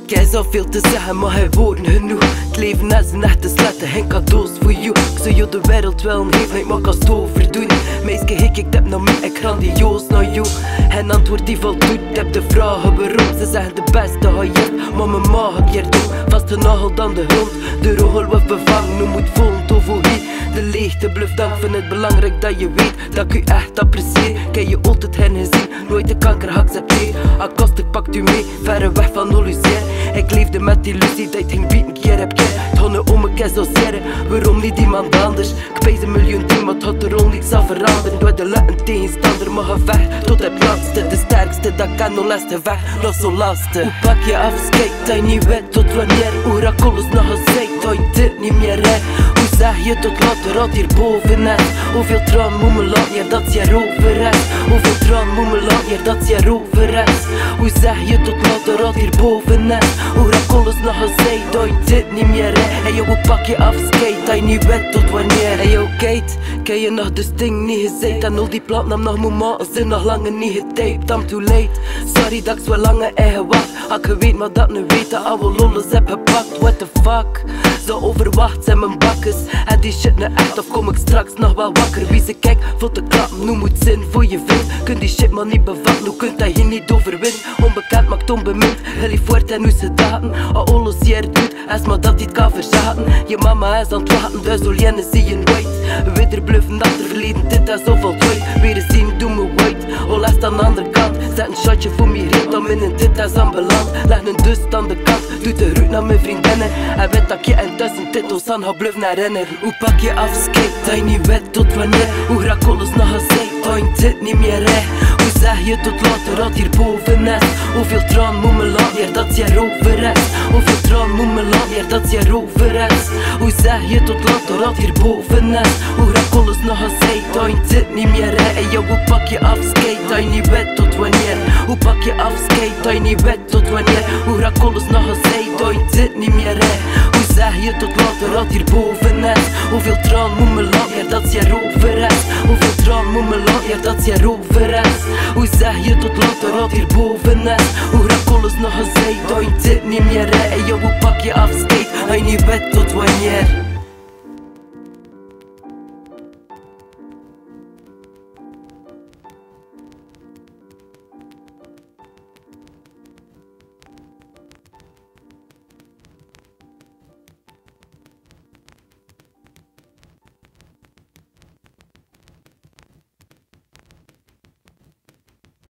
Ik heb zoveel te zeggen, maar geen woorden genoeg. Het leven is een echte slette, geen cadeaus voor jou. Ik zou je de wereld wel geven, ik mag als tover doen. Meisje, ik heb naar mij, ik grandioos naar jou. En antwoord die voldoet, heb de vragen waarom. Ze zeggen de beste ga je hebt, maar mijn maag ik hier doen. Vast een nagel dan de grond, de rogel wordt bevangen. Nu moet voelen tot voor hier. De leegte bluft, dan vind het belangrijk dat je weet dat ik u echt apprecieer. Ik heb je altijd hengezien, nooit de kanker geaccepteerd. Akkost, pakt u mee, verre weg van illusie. Ik leefde met illusie dat ik ging bieden, keer heb keer. Het gaat nu om een keer zo serre, waarom niet iemand anders? Ik pees een miljoen team, maar het had er al niks aan veranderen. Door de lukken tegenstander, maar gevecht tot het laatste. De sterkste, dat kan nog laatste weg, nog zo laatste. Hoe pak je af, skate, dat je niet weet tot wanneer. Hoe rakolos nog gezegd, dat je dit niet meer redt. Hoe zeg je tot later, had hier boven net. Hoeveel traan moet me laten, ja dat je erover is. Hoeveel traan moet me laten, ja dat je erover is. Hoe zeg je tot later, had hier boven net. Hoe rakolos nog gezegd, dat je dit niet meer redt. Hey yo, hoe pak je af, skate, dat je niet weet tot wanneer. Hey yo, Kate, ken je nog de sting niet gezegd. En al die plaatnaam nog moet maken, zijn nog langer niet getaped. I'm too late, sorry dat ik zo lange eigen wacht. Had ik weet maar dat nu weet dat oude lolles heb gepakt. What the fuck, zo overwacht zijn mijn bakkes. En die shit nu echt of kom ik straks nog wel wakker. Wie ze kijkt, voelt de klap, nu moet zin voor je vindt. Kun die shit maar niet bevatten, hoe kunt dat je niet overwint. Onbekend maakt onbemind, heel voort en hoe ze daten. Alles hier doet, als maar dat dit kan verzaten. Je mama is aan het wachten, dus Olienne zie je nooit. Weder bluffen dat er verleden, dit is zoveel ooit. Weer eens zien, doe me white, al is aan de andere kant. Zet een shotje voor me reet, dan in dit is ambeland. Leg een dus aan de kant, doe de route naar mijn vriendinnen. En weet dat je intussen titels aan gaat bluffen herinneren. Hoe pak je af, skate, dat je niet weet tot wanneer. Hoe raak alles nog gezegd, dat je dit niet meer redt. Hoe zeg je tot later, dat hier boven is. Hoeveel traan moet me laten, ja dat je erover is. Hoeveel traan moet me laten, ja dat je erover is. Hoe zeg je tot later, dat hier boven is. Hoe raak alles nog gezegd, dat je dit niet meer redt. En yo, hoe pak je af, skate, dat je niet weet tot wanneer. Hoe pak je af, skate, dat je niet weet tot wanneer. Hoe raak alles nog gezegd, dat je dit niet meer redt. Hoe zeg je tot later, dat hier boven is. Hoeveel traan moet me laten, ja dat je erover is. Hoeveel traan moet me laten, ja dat je erover is. Hoe zeg je tot later, dat hier boven is. Hoe raak alles nog gezegd, dat je dit niet meer redt. En yo, hoe pak je af, skate, dat je niet weet tot wanneer.